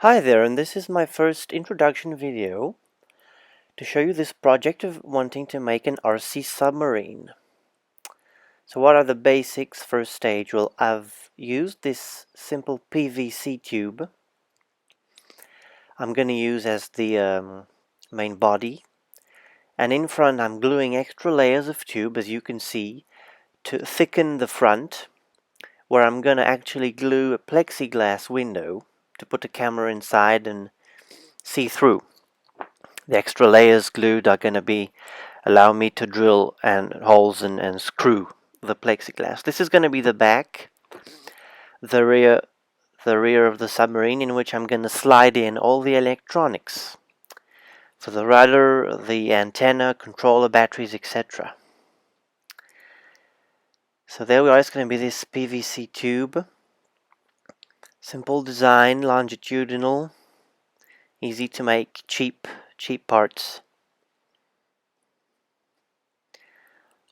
Hi there, and this is my first introduction video to show you this project of wanting to make an RC submarine. So what are the basics? First stage, well, I've used this simple PVC tube. I'm going to use as the main body, and in front I'm gluing extra layers of tube, as you can see, to thicken the front, where I'm going to actually glue a plexiglass window to put the camera inside and see through. The extra layers glued are going to allow me to drill holes and screw the plexiglass. This is going to be the back, the rear of the submarine, in which I'm going to slide in all the electronics for the rudder, the antenna, controller, batteries, etc. So there we are. It's going to be this PVC tube. Simple design, longitudinal, easy to make, cheap parts.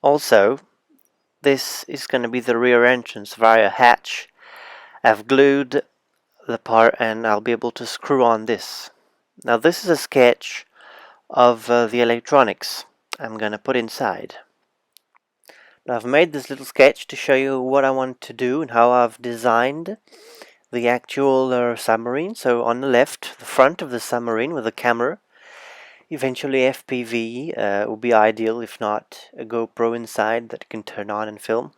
Also, this is going to be the rear entrance via hatch. I've glued the part and I'll be able to screw on this. Now this is a sketch of the electronics I'm going to put inside. Now I've made this little sketch to show you what I want to do and how I've designed the actual submarine. So on the left, the front of the submarine with the camera. Eventually FPV will be ideal, if not a GoPro inside that can turn on and film.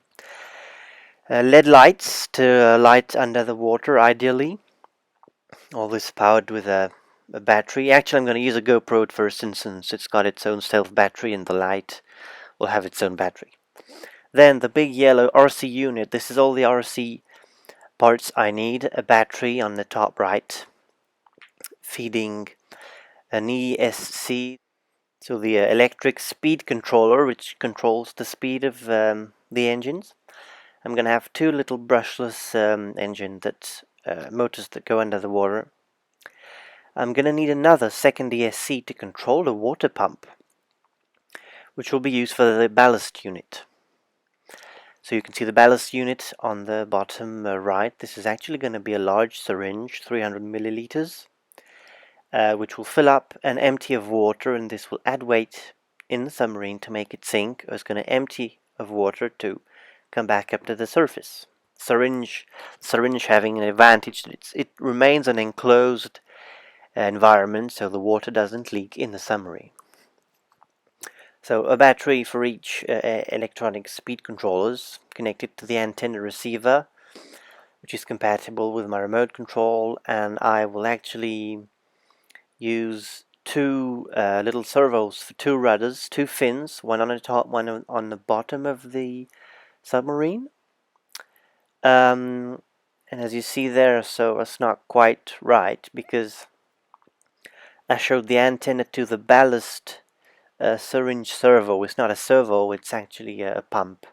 LED lights to light under the water ideally. All this powered with a battery. Actually I'm going to use a GoPro at first instance. It's got its own stealth battery and the light will have its own battery. Then the big yellow RC unit. This is all the RC parts I need. A battery on the top right, feeding an ESC, so the electric speed controller, which controls the speed of the engines. I'm going to have two little brushless motors that go under the water. I'm going to need another second ESC to control the water pump, which will be used for the ballast unit. So you can see the ballast unit on the bottom right. This is actually going to be a large syringe, 300 milliliters, which will fill up and empty of water, and this will add weight in the submarine to make it sink. It's going to empty of water to come back up to the surface. Syringe having an advantage that it remains an enclosed environment, so the water doesn't leak in the submarine. So a battery for each electronic speed controllers connected to the antenna receiver, which is compatible with my remote control, and I will actually use two little servos for two rudders, two fins, one on the top, one on the bottom of the submarine. And as you see there, so it's not quite right because I showed the antenna to the ballast syringe servo. It's not a servo, it's actually a pump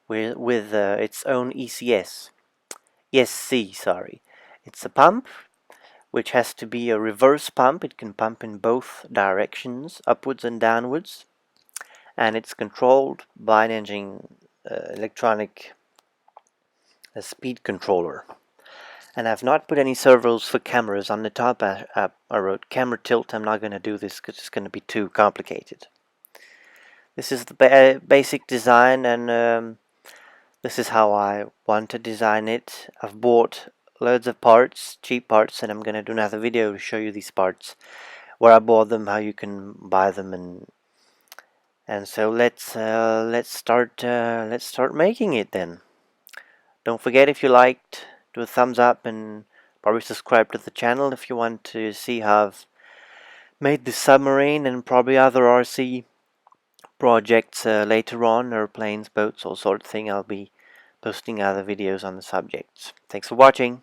with its own ESC. It's a pump which has to be a reverse pump. It can pump in both directions, upwards and downwards, and it's controlled by an engine electronic speed controller. And I've not put any servos for cameras on the top. I wrote camera tilt. I'm not going to do this because it's going to be too complicated. This is the basic design, and this is how I want to design it. I've bought loads of parts, cheap parts, and I'm going to do another video to show you these parts, where I bought them, how you can buy them, and so let's start making it then. Don't forget, if you liked, do a thumbs up and probably subscribe to the channel if you want to see how I've made the submarine and probably other RC projects later on, airplanes, boats, all sort of thing. I'll be posting other videos on the subjects. Thanks for watching.